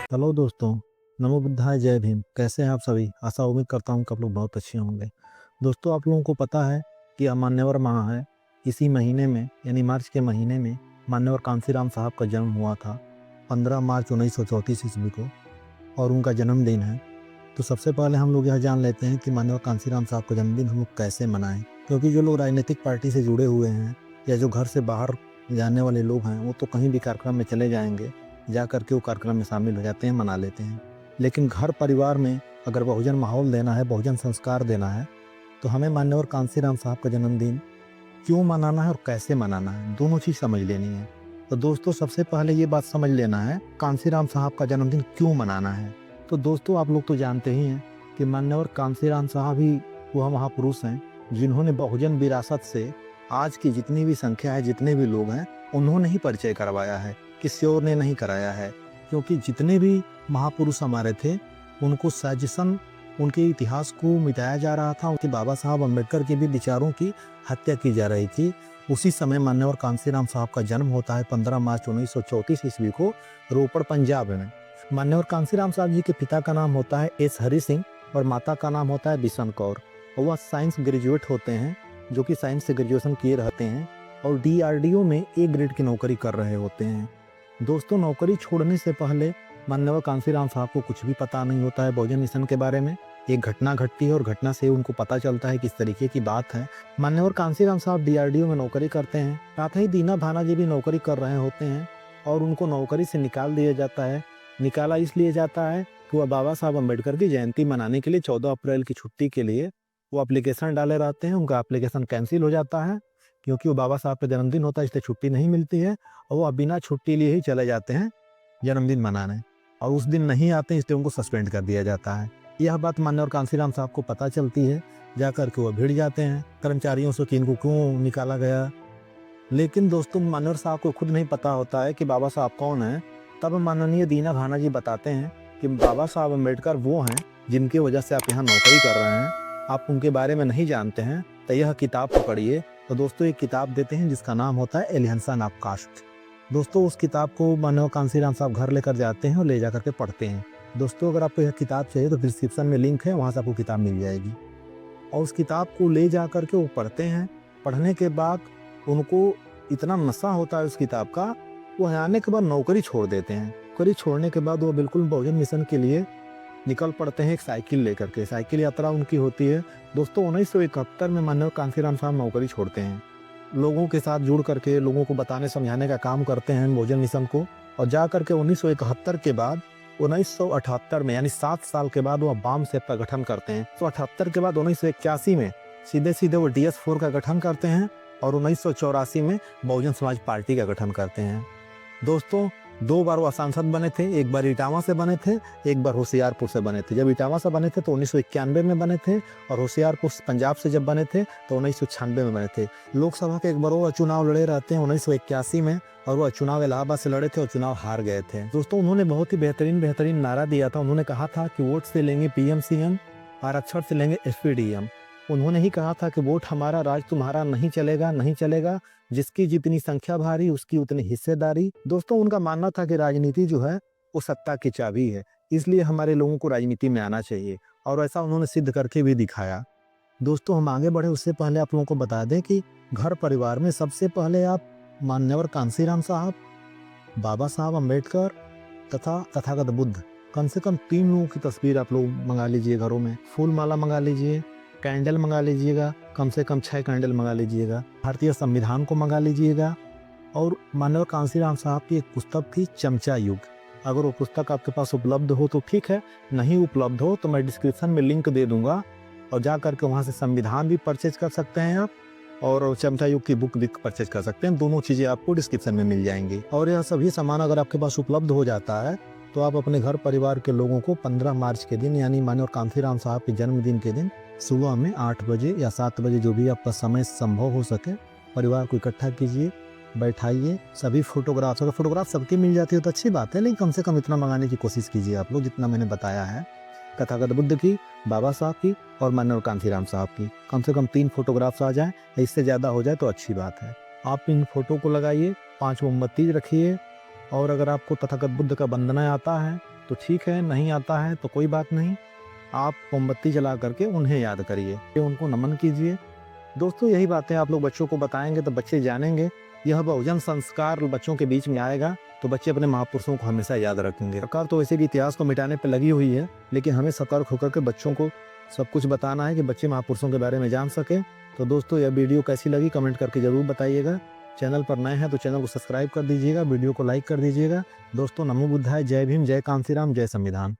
Hello दोस्तों। नमो बुद्धाय, जय भीम। कैसे हैं आप सभी? आशा उम्मीद करता हूँ कि आप लोग बहुत अच्छे होंगे। दोस्तों, आप लोगों को पता है कि मान्यवर माह है। इसी महीने में यानी मार्च के महीने में मान्यवर कांसीराम साहब का जन्म हुआ था 15 मार्च 1934 ईस्वी को, और उनका जन्मदिन है। तो सबसे पहले हम लोग यह जान लेते हैं कि मान्यवर कांसीराम साहब का जन्मदिन हम लोग कैसे मनाएं, क्योंकि जो लोग राजनीतिक पार्टी से जुड़े हुए हैं या जो घर से बाहर जाने वाले लोग हैं, वो तो कहीं भी कार्यक्रम में चले जाएंगे, जा करके वो कार्यक्रम में शामिल हो जाते हैं, मना लेते हैं। लेकिन घर परिवार में अगर बहुजन माहौल देना है, बहुजन संस्कार देना है, तो हमें मान्यवर कांसीराम साहब का जन्मदिन क्यों मनाना है और कैसे मनाना है, दोनों चीज़ समझ लेनी है। तो दोस्तों, सबसे पहले ये बात समझ लेना है कांसीराम साहब का जन्मदिन क्यों मनाना है। तो दोस्तों, आप लोग तो जानते ही हैं कि मान्यवर कांसीराम साहब ही वह महापुरुष हैं जिन्होंने बहुजन विरासत से आज की जितनी भी संख्या है, जितने भी लोग हैं, उन्होंने ही परिचय करवाया है, किसी और ने नहीं कराया है। क्योंकि जितने भी महापुरुष हमारे थे, उनको साजिशन उनके इतिहास को मिटाया जा रहा था। उनके बाबा साहब अम्बेडकर के भी विचारों की हत्या की जा रही थी। उसी समय मान्यवर कांसीराम साहब का जन्म होता है 15 मार्च 1934 ईस्वी को रोपड़, पंजाब में। मान्यवर कांसीराम साहब जी के पिता का नाम होता है एस हरि सिंह और माता का नाम होता है बिशन कौर। और वह साइंस ग्रेजुएट होते हैं, जो कि साइंस से ग्रेजुएशन किए रहते हैं और डीआरडीओ में ए ग्रेड की नौकरी कर रहे होते हैं। दोस्तों, नौकरी छोड़ने से पहले मान्यवर कांसीराम साहब को कुछ भी पता नहीं होता है बहुजन मिशन के बारे में। एक घटना घटती है और घटना से उनको पता चलता है किस तरीके की बात है। मान्यवर कांसीराम साहब डीआरडीओ में नौकरी करते हैं, साथ ही दीना भाना जी भी नौकरी कर रहे होते हैं, और उनको नौकरी से निकाल दिया जाता है। निकाला इसलिए जाता है कि वह बाबा साहब अम्बेडकर की जयंती मनाने के लिए 14 अप्रैल की छुट्टी के लिए वो एप्लीकेशन डाले रहते हैं। उनका एप्लीकेशन कैंसिल हो जाता है क्योंकि वो बाबा साहब का जन्मदिन होता है, इसलिए छुट्टी नहीं मिलती है, और वो बिना छुट्टी लिए ही चले जाते हैं जन्मदिन मनाने, और उस दिन नहीं आते, इसलिए उनको सस्पेंड कर दिया जाता है। यह बात मान्यवर कांसीराम साहब को पता चलती है, जाकर के वो भिड़ जाते हैं कर्मचारियों से कि इनको क्यों निकाला गया। लेकिन दोस्तों, मान्यवर साहब को खुद नहीं पता होता है कि बाबा साहब कौन है। तब माननीय दीना भाना जी बताते हैं कि बाबा साहब अम्बेडकर वो हैं जिनकी वजह से आप यहाँ नौकरी कर रहे हैं, आप उनके बारे में नहीं जानते हैं, तो यह किताब पकड़िए। तो दोस्तों, एक किताब देते हैं जिसका नाम होता है एलियंसन ऑफ कास्ट। दोस्तों, उस किताब को मानव कांसीराम साहब घर लेकर जाते हैं और ले जाकर के पढ़ते हैं। दोस्तों, अगर आपको यह किताब चाहिए तो डिस्क्रिप्शन में लिंक है, वहाँ से आपको किताब मिल जाएगी। और उस किताब को ले जा करके वो पढ़ते हैं। पढ़ने के बाद उनको इतना नशा होता है उस किताब का, वो आने के बाद नौकरी छोड़ देते हैं। नौकरी छोड़ने के बाद वो बिल्कुल बहुजन मिशन के लिए निकल पड़ते हैं, एक साइकिल लेकर के। साइकिल यात्रा उनकी होती है। दोस्तों, 1971 में मानव कांसीराम साहब नौकरी छोड़ते हैं। लोगों के साथ जुड़ करके लोगों को बताने समझाने का काम करते हैं बहुजन मिशन को, और जा करके 1971 के बाद 1978 में यानी 7 साल के बाद वो वाम सेप का गठन करते हैं। तो 78 के बाद 1981 में सीधे सीधे वो DS4 का गठन करते हैं और 1984 में बहुजन समाज पार्टी का गठन करते हैं। दोस्तों, 2 बार वो सांसद बने थे, एक बार इटावा से बने थे, एक बार होशियारपुर से बने थे। जब इटावा से बने थे तो 1991 में बने थे, और होशियारपुर पंजाब से जब बने थे तो 1996 में बने थे। लोकसभा के एक बार वो चुनाव लड़े रहते हैं 1981 में, और वो चुनाव इलाहाबाद से लड़े थे और चुनाव हार गए थे। दोस्तों, उन्होंने बहुत ही बेहतरीन नारा दिया था। उन्होंने कहा था कि वोट से लेंगे PM CM, आरक्षण से लेंगे SPDM। उन्होंने ही कहा था कि वोट हमारा, राज तुम्हारा, नहीं चलेगा, नहीं चलेगा, जिसकी जितनी संख्या भारी उसकी उतनी हिस्सेदारी। दोस्तों, उनका मानना था कि राजनीति जो है वो सत्ता की चाबी है, इसलिए हमारे लोगों को राजनीति में आना चाहिए, और ऐसा उन्होंने सिद्ध करके भी दिखाया। दोस्तों, हम आगे बढ़े उससे पहले आप लोगों को बता दें कि घर परिवार में सबसे पहले आप मान्यवर कांसीराम साहब, बाबा साहब अम्बेडकर तथा तथागत बुद्ध, कम से कम 3 लोगों की तस्वीर आप लोग मंगा लीजिए घरों में। फूल माला मंगा लीजिए, कैंडल मंगा लीजिएगा, कम से कम 6 कैंडल मंगा लीजिएगा। भारतीय संविधान को मंगा लीजिएगा। और मानव कांसीराम साहब की एक पुस्तक थी, चमचा युग। अगर वो पुस्तक आपके पास उपलब्ध हो तो ठीक है, नहीं उपलब्ध हो तो मैं डिस्क्रिप्शन में लिंक दे दूंगा, और जा करके वहाँ से संविधान भी परचेज कर सकते हैं आप, और चमचा युग की बुक भी परचेज कर सकते हैं। दोनों चीज़ें आपको डिस्क्रिप्शन में मिल जाएंगी। और यह सभी सामान अगर आपके पास उपलब्ध हो जाता है तो आप अपने घर परिवार के लोगों को 15 मार्च के दिन यानी मानव कांसीराम साहब के जन्मदिन के दिन सुबह में 8 बजे या 7 बजे, जो भी आपका समय संभव हो सके, परिवार को इकट्ठा कीजिए, बैठाइए। सभी फोटोग्राफ्स, अगर फोटोग्राफ सबकी मिल जाती है तो अच्छी बात है, लेकिन कम से कम इतना मंगाने की कोशिश कीजिए आप लोग जितना मैंने बताया है। तथागत बुद्ध की, बाबा साहब की और मानव कांसीराम साहब की कम से कम 3 फोटोग्राफ्स आ जाए, इससे ज़्यादा हो जाए तो अच्छी बात है। आप इन फोटो को लगाइए, 5 मोमबत्ती रखिए, और अगर आपको तथागत बुद्ध का वंदना आता है तो ठीक है, नहीं आता है तो कोई बात नहीं, आप मोमबत्ती जला करके उन्हें याद करिए, उनको नमन कीजिए। दोस्तों यही बातें आप लोग बच्चों को बताएंगे तो बच्चे जानेंगे, यह बहुजन संस्कार बच्चों के बीच में आएगा तो बच्चे अपने महापुरुषों को हमेशा याद रखेंगे। सरकार तो वैसे भी इतिहास को मिटाने पर लगी हुई है, लेकिन हमें सतर्क होकर के बच्चों को सब कुछ बताना है कि बच्चे महापुरुषों के बारे में जान सके। तो दोस्तों यह वीडियो कैसी लगी कमेंट करके जरूर बताइएगा। चैनल पर नए हैं तो चैनल को सब्सक्राइब कर दीजिएगा, वीडियो को लाइक कर दीजिएगा। दोस्तों नमो बुद्धाय, जय भीम, जय कांसीराम, जय संविधान।